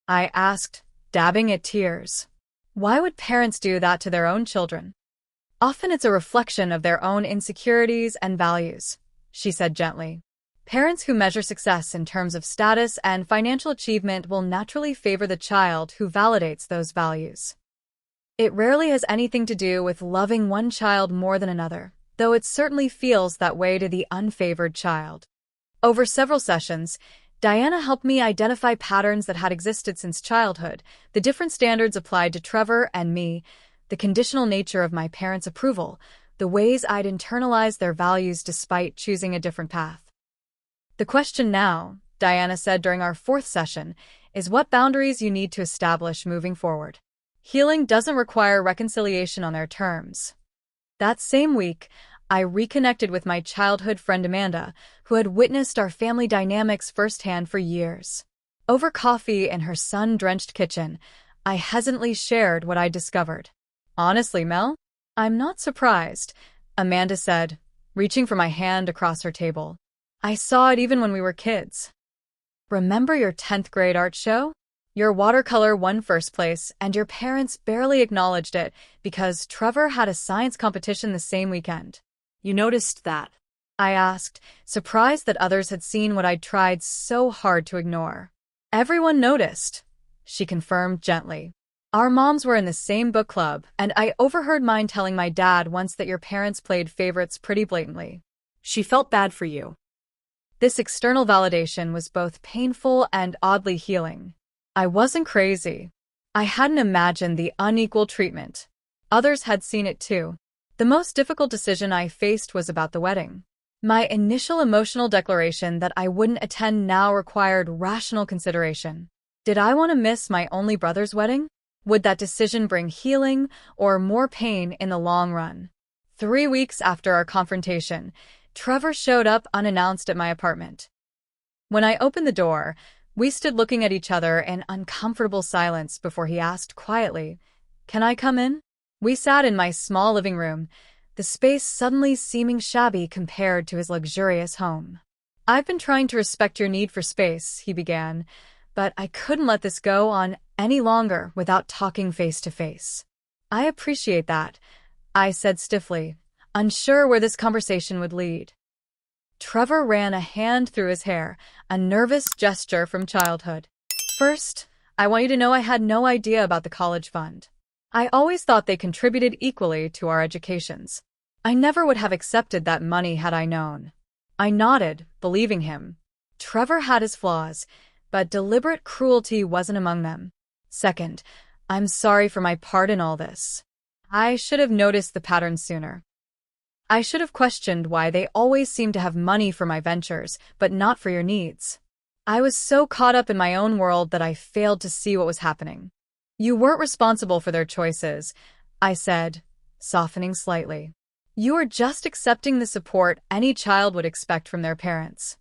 A: I asked, dabbing at tears. "Why would parents do that to their own children?" "Often it's a reflection of their own insecurities and values," she said gently. "Parents who measure success in terms of status and financial achievement will naturally favor the child who validates those values. It rarely has anything to do with loving one child more than another, though it certainly feels that way to the unfavored child." Over several sessions, Diana helped me identify patterns that had existed since childhood, the different standards applied to Trevor and me, the conditional nature of my parents' approval, the ways I'd internalized their values despite choosing a different path. "The question now," Diana said during our 4th session, "is what boundaries you need to establish moving forward. Healing doesn't require reconciliation on their terms." That same week, I reconnected with my childhood friend Amanda, who had witnessed our family dynamics firsthand for years. Over coffee in her sun-drenched kitchen, I hesitantly shared what I'd discovered. "Honestly, Mel, I'm not surprised," Amanda said, reaching for my hand across her table. "I saw it even when we were kids. Remember your 10th grade art show? Your watercolor won first place, and your parents barely acknowledged it because Trevor had a science competition the same weekend."
B: You noticed that?
A: I asked, surprised that others had seen what I'd tried so hard to ignore. "Everyone noticed," she confirmed gently. "Our moms were in the same book club, and I overheard mine telling my dad once that your parents played favorites pretty blatantly."
B: She felt bad for you.
A: This external validation was both painful and oddly healing. I wasn't crazy. I hadn't imagined the unequal treatment. Others had seen it too. The most difficult decision I faced was about the wedding. My initial emotional declaration that I wouldn't attend now required rational consideration. Did I want to miss my only brother's wedding? Would that decision bring healing or more pain in the long run? 3 weeks after our confrontation, Trevor showed up unannounced at my apartment. When I opened the door, we stood looking at each other in uncomfortable silence before he asked quietly, "Can I come in?" We sat in my small living room, the space suddenly seeming shabby compared to his luxurious home. "I've been trying to respect your need for space," he began, "but I couldn't let this go on any longer without talking face to face." "I appreciate that," I said stiffly, unsure where this conversation would lead. Trevor ran a hand through his hair, a nervous gesture from childhood. "First, I want you to know I had no idea about the college fund. I always thought they contributed equally to our educations. I never would have accepted that money had I known. I nodded, believing him. Trevor had his flaws, but deliberate cruelty wasn't among them. Second, I'm sorry for my part in all this. I should have noticed the pattern sooner. I should have questioned why they always seem to have money for my ventures, but not for your needs. I was so caught up in my own world that I failed to see what was happening. You weren't responsible for their choices, I said, softening slightly. You are just accepting the support any child would expect from their parents.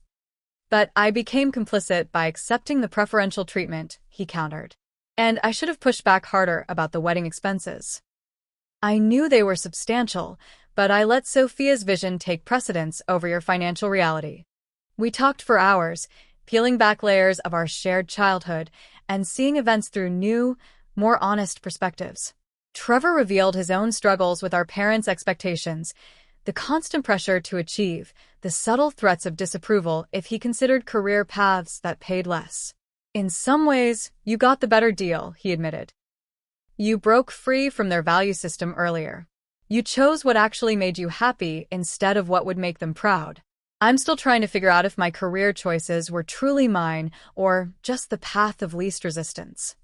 A: But I became complicit by accepting the preferential treatment, he countered. And I should have pushed back harder about the wedding expenses. I knew they were substantial, but I let Sophia's vision take precedence over your financial reality. We talked for hours, peeling back layers of our shared childhood and seeing events through new, more honest perspectives. Trevor revealed his own struggles with our parents' expectations, the constant pressure to achieve, the subtle threats of disapproval if he considered career paths that paid less. In some ways, you got the better deal, he admitted. You broke free from their value system earlier. You chose what actually made you happy instead of what would make them proud. I'm still trying to figure out if my career choices were truly mine or just the path of least resistance.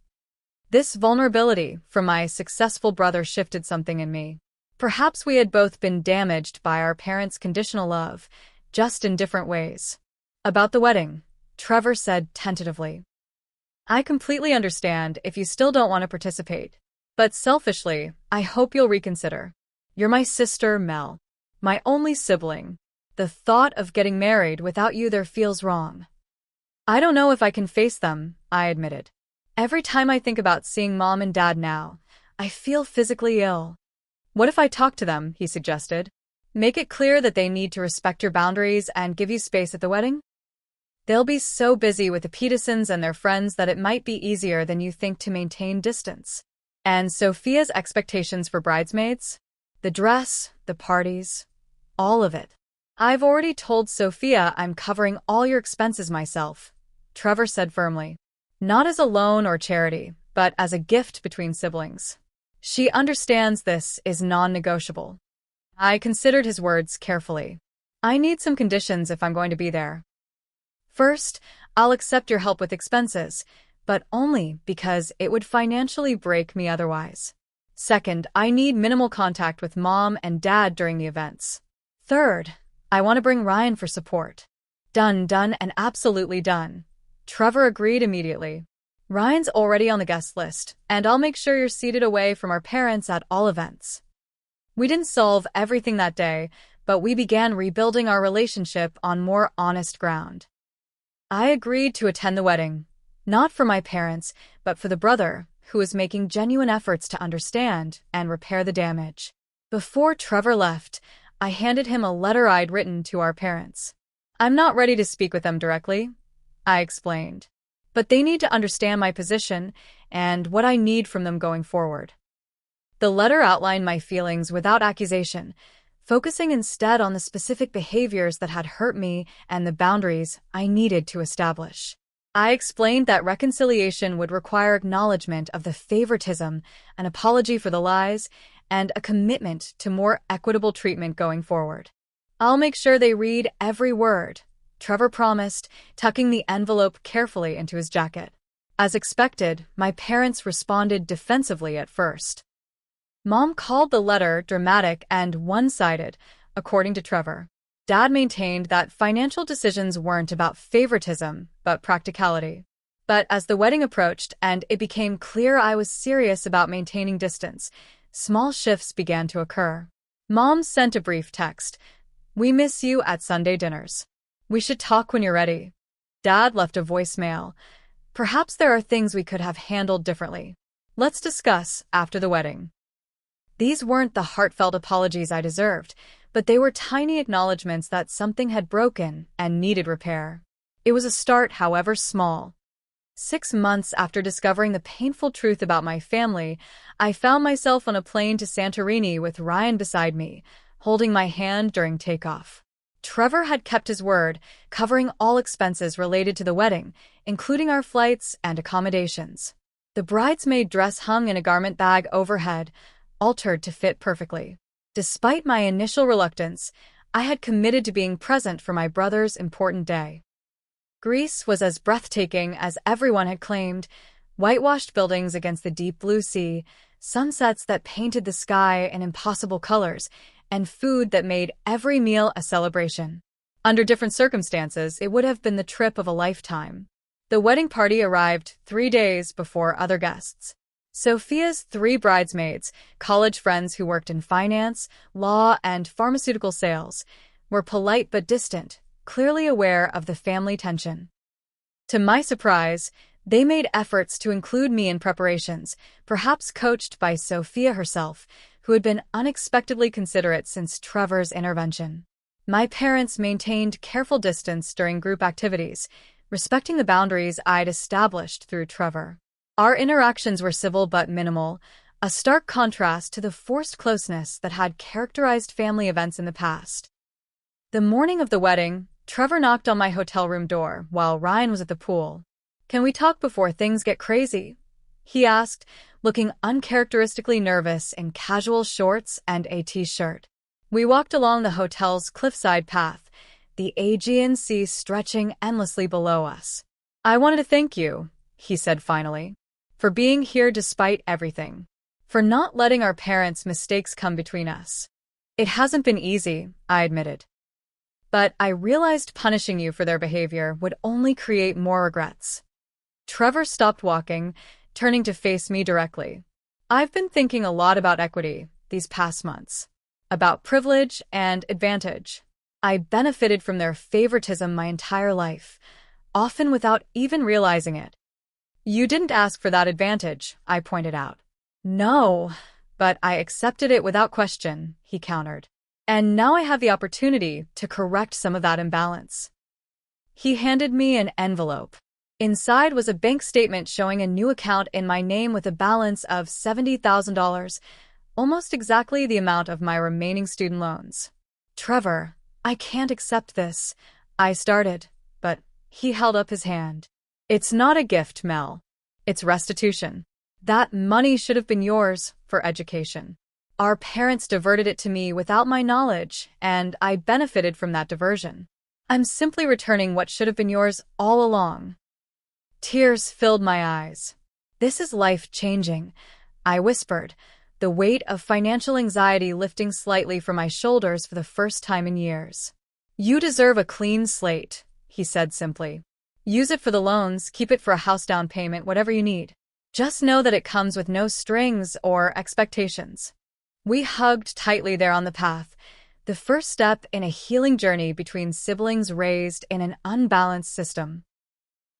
A: This vulnerability from my successful brother shifted something in me. Perhaps we had both been damaged by our parents' conditional love, just in different ways. About the wedding, Trevor said tentatively. I completely understand if you still don't want to participate. But selfishly, I hope you'll reconsider. You're my sister, Mel. My only sibling. The thought of getting married without you there feels wrong. I don't know if I can face them, I admitted. Every time I think about seeing Mom and Dad now, I feel physically ill. What if I talk to them, he suggested. Make it clear that they need to respect your boundaries and give you space at the wedding? They'll be so busy with the Petersons and their friends that it might be easier than you think to maintain distance. And Sophia's expectations for bridesmaids? The dress, the parties, all of it. I've already told Sophia I'm covering all your expenses myself, Trevor said firmly. Not as a loan or charity, but as a gift between siblings. She understands this is non-negotiable. I considered his words carefully. I need some conditions if I'm going to be there. First, I'll accept your help with expenses, but only because it would financially break me otherwise. Second, I need minimal contact with Mom and Dad during the events. Third, I want to bring Ryan for support. Done, and absolutely done. Trevor agreed immediately. Ryan's already on the guest list, and I'll make sure you're seated away from our parents at all events. We didn't solve everything that day, but we began rebuilding our relationship on more honest ground. I agreed to attend the wedding, not for my parents, but for the brother, who was making genuine efforts to understand and repair the damage. Before Trevor left, I handed him a letter I'd written to our parents. I'm not ready to speak with them directly, I explained. But they need to understand my position and what I need from them going forward. The letter outlined my feelings without accusation, focusing instead on the specific behaviors that had hurt me and the boundaries I needed to establish. I explained that reconciliation would require acknowledgement of the favoritism, an apology for the lies, and a commitment to more equitable treatment going forward. I'll make sure they read every word, Trevor promised, tucking the envelope carefully into his jacket. As expected, my parents responded defensively at first. Mom called the letter dramatic and one-sided, according to Trevor. Dad maintained that financial decisions weren't about favoritism, but practicality. But as the wedding approached and it became clear I was serious about maintaining distance, small shifts began to occur. Mom sent a brief text. We miss you at Sunday dinners. We should talk when you're ready. Dad left a voicemail. Perhaps there are things we could have handled differently. Let's discuss after the wedding. These weren't the heartfelt apologies I deserved, but they were tiny acknowledgments that something had broken and needed repair. It was a start, however small. 6 months after discovering the painful truth about my family, I found myself on a plane to Santorini with Ryan beside me, holding my hand during takeoff. Trevor had kept his word, covering all expenses related to the wedding, including our flights and accommodations. The bridesmaid dress hung in a garment bag overhead, altered to fit perfectly. Despite my initial reluctance, I had committed to being present for my brother's important day. Greece was as breathtaking as everyone had claimed: whitewashed buildings against the deep blue sea, sunsets that painted the sky in impossible colors, and food that made every meal a celebration. Under different circumstances, it would have been the trip of a lifetime. The wedding party arrived 3 days before other guests. Sophia's 3 bridesmaids, college friends who worked in finance, law, and pharmaceutical sales, were polite but distant, clearly aware of the family tension. To my surprise, they made efforts to include me in preparations, perhaps coached by Sophia herself, who had been unexpectedly considerate since Trevor's intervention. My parents maintained careful distance during group activities, respecting the boundaries I'd established through Trevor. Our interactions were civil but minimal, a stark contrast to the forced closeness that had characterized family events in the past. The morning of the wedding, Trevor knocked on my hotel room door while Ryan was at the pool. "Can we talk before things get crazy?" he asked, looking uncharacteristically nervous in casual shorts and a t-shirt. We walked along the hotel's cliffside path, the Aegean Sea stretching endlessly below us. "I wanted to thank you," he said finally, "for being here despite everything, for not letting our parents' mistakes come between us." "It hasn't been easy," I admitted. "But I realized punishing you for their behavior would only create more regrets." Trevor stopped walking, turning to face me directly. "I've been thinking a lot about equity these past months, about privilege and advantage. I benefited from their favoritism my entire life, often without even realizing it." "You didn't ask for that advantage," I pointed out. "No, but I accepted it without question," he countered. "And now I have the opportunity to correct some of that imbalance." He handed me an envelope. Inside was a bank statement showing a new account in my name with a balance of $70,000, almost exactly the amount of my remaining student loans. "Trevor, I can't accept this," I started, but he held up his hand. "It's not a gift, Mel. It's restitution. That money should have been yours for education. Our parents diverted it to me without my knowledge, and I benefited from that diversion. I'm simply returning what should have been yours all along." Tears filled my eyes. "This is life-changing," I whispered, the weight of financial anxiety lifting slightly from my shoulders for the first time in years. "You deserve a clean slate," he said simply. "Use it for the loans, keep it for a house down payment, whatever you need. Just know that it comes with no strings or expectations." We hugged tightly there on the path, the first step in a healing journey between siblings raised in an unbalanced system.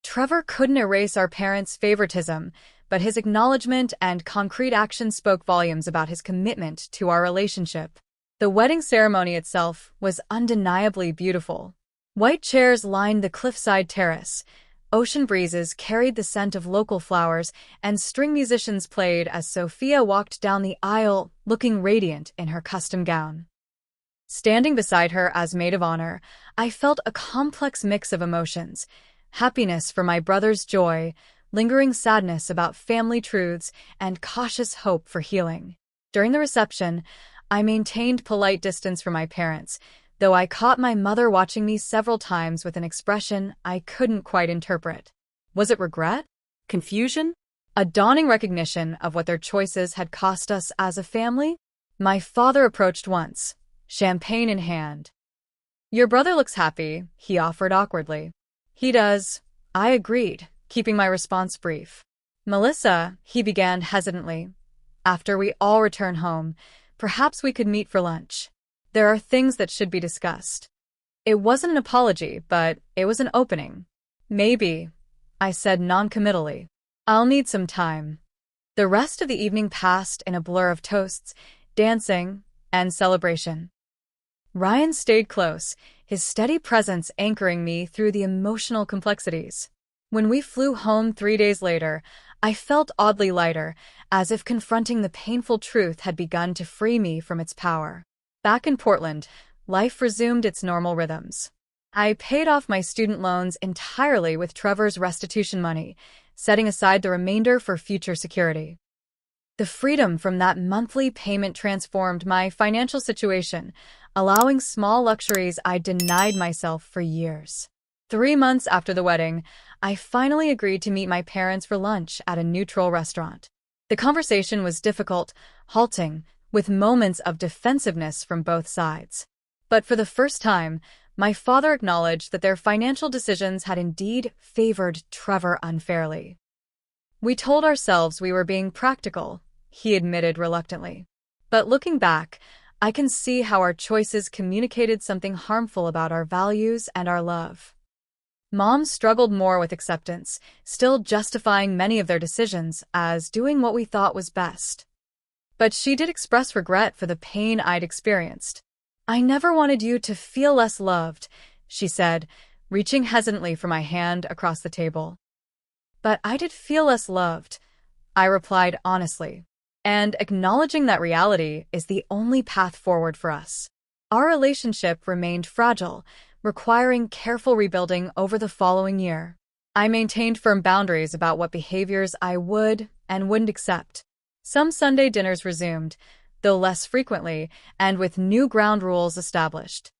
A: Trevor couldn't erase our parents' favoritism, but his acknowledgement and concrete action spoke volumes about his commitment to our relationship. The wedding ceremony itself was undeniably beautiful. White chairs lined the cliffside terrace, ocean breezes carried the scent of local flowers, and string musicians played as Sophia walked down the aisle, looking radiant in her custom gown. Standing beside her as maid of honor, I felt a complex mix of emotions: happiness for my brother's joy, lingering sadness about family truths, and cautious hope for healing. During the reception, I maintained polite distance from my parents, though I caught my mother watching me several times with an expression I couldn't quite interpret. Was it regret?
B: Confusion?
A: A dawning recognition of what their choices had cost us as a family? My father approached once, champagne in hand. "Your brother looks happy," he offered awkwardly. "He does," I agreed, keeping my response brief. "Melissa," he began hesitantly, "after we all return home, perhaps we could meet for lunch. There are things that should be discussed." It wasn't an apology, but it was an opening. "Maybe," I said noncommittally. "I'll need some time." The rest of the evening passed in a blur of toasts, dancing, and celebration. Ryan stayed close, his steady presence anchoring me through the emotional complexities. When we flew home 3 days later, I felt oddly lighter, as if confronting the painful truth had begun to free me from its power. Back in Portland, life resumed its normal rhythms. I paid off my student loans entirely with Trevor's restitution money, setting aside the remainder for future security. The freedom from that monthly payment transformed my financial situation, allowing small luxuries I denied myself for years. 3 months after the wedding, I finally agreed to meet my parents for lunch at a neutral restaurant. The conversation was difficult, halting, with moments of defensiveness from both sides. But for the first time, my father acknowledged that their financial decisions had indeed favored Trevor unfairly. We told ourselves we were being practical, he admitted reluctantly. But looking back, I can see how our choices communicated something harmful about our values and our love. Mom struggled more with acceptance, still justifying many of their decisions as doing what we thought was best. But she did express regret for the pain I'd experienced. "I never wanted you to feel less loved," she said, reaching hesitantly for my hand across the table. "But I did feel less loved," I replied honestly. And acknowledging that reality is the only path forward for us. Our relationship remained fragile, requiring careful rebuilding over the following year. I maintained firm boundaries about what behaviors I would and wouldn't accept. Some Sunday dinners resumed, though less frequently, and with new ground rules established.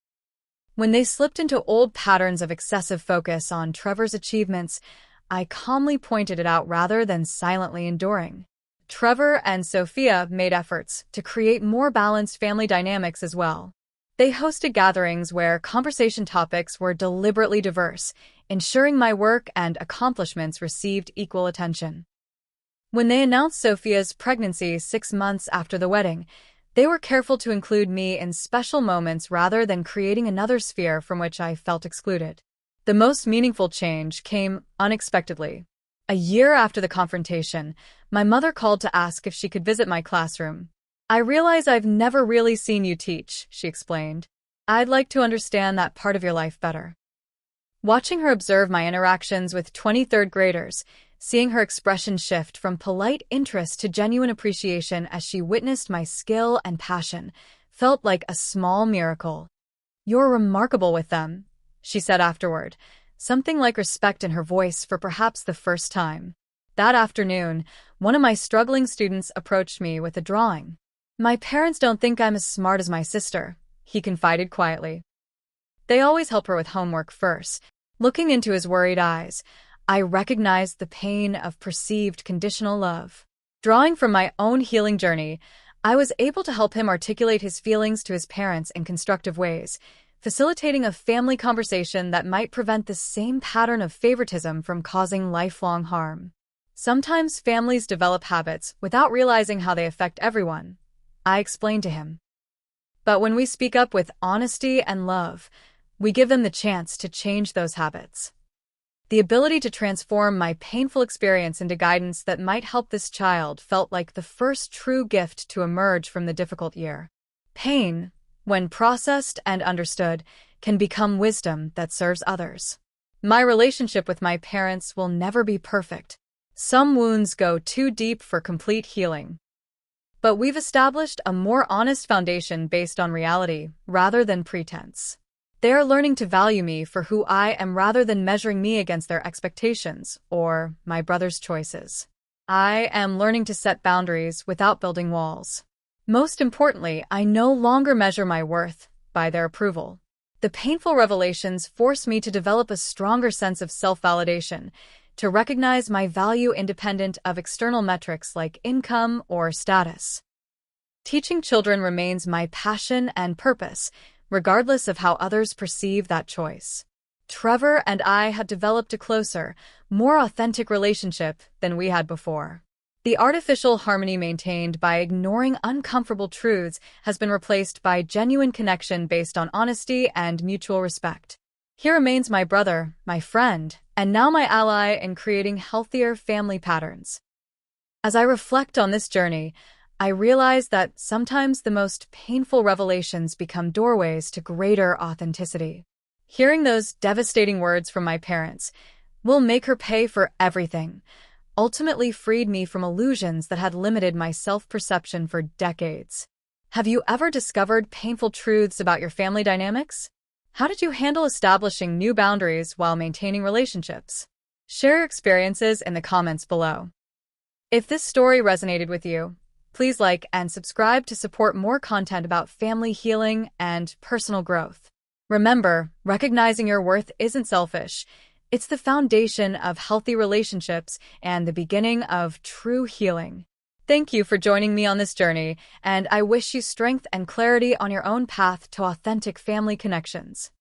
A: When they slipped into old patterns of excessive focus on Trevor's achievements, I calmly pointed it out rather than silently enduring. Trevor and Sophia made efforts to create more balanced family dynamics as well. They hosted gatherings where conversation topics were deliberately diverse, ensuring my work and accomplishments received equal attention. When they announced Sophia's pregnancy 6 months after the wedding, they were careful to include me in special moments rather than creating another sphere from which I felt excluded. The most meaningful change came unexpectedly. A year after the confrontation, my mother called to ask if she could visit my classroom. "I realize I've never really seen you teach," she explained. "I'd like to understand that part of your life better." Watching her observe my interactions with 23rd graders, seeing her expression shift from polite interest to genuine appreciation as she witnessed my skill and passion, felt like a small miracle. "You're remarkable with them," she said afterward, something like respect in her voice for perhaps the first time. That afternoon, one of my struggling students approached me with a drawing. "My parents don't think I'm as smart as my sister," he confided quietly. "They always help her with homework first." Looking into his worried eyes, I recognized the pain of perceived conditional love. Drawing from my own healing journey, I was able to help him articulate his feelings to his parents in constructive ways, facilitating a family conversation that might prevent the same pattern of favoritism from causing lifelong harm. Sometimes families develop habits without realizing how they affect everyone, I explained to him. But when we speak up with honesty and love, we give them the chance to change those habits. The ability to transform my painful experience into guidance that might help this child felt like the first true gift to emerge from the difficult year. Pain, when processed and understood, can become wisdom that serves others. My relationship with my parents will never be perfect. Some wounds go too deep for complete healing. But we've established a more honest foundation based on reality rather than pretense. They are learning to value me for who I am rather than measuring me against their expectations or my brother's choices. I am learning to set boundaries without building walls. Most importantly, I no longer measure my worth by their approval. The painful revelations force me to develop a stronger sense of self-validation, to recognize my value independent of external metrics like income or status. Teaching children remains my passion and purpose, regardless of how others perceive that choice. Trevor and I have developed a closer, more authentic relationship than we had before. The artificial harmony maintained by ignoring uncomfortable truths has been replaced by genuine connection based on honesty and mutual respect. He remains my brother, my friend, and now my ally in creating healthier family patterns. As I reflect on this journey, I realize that sometimes the most painful revelations become doorways to greater authenticity. Hearing those devastating words from my parents, "We'll make her pay for everything," ultimately freed me from illusions that had limited my self-perception for decades. Have you ever discovered painful truths about your family dynamics? How did you handle establishing new boundaries while maintaining relationships? Share your experiences in the comments below. If this story resonated with you, please like and subscribe to support more content about family healing and personal growth. Remember, recognizing your worth isn't selfish. It's the foundation of healthy relationships and the beginning of true healing. Thank you for joining me on this journey, and I wish you strength and clarity on your own path to authentic family connections.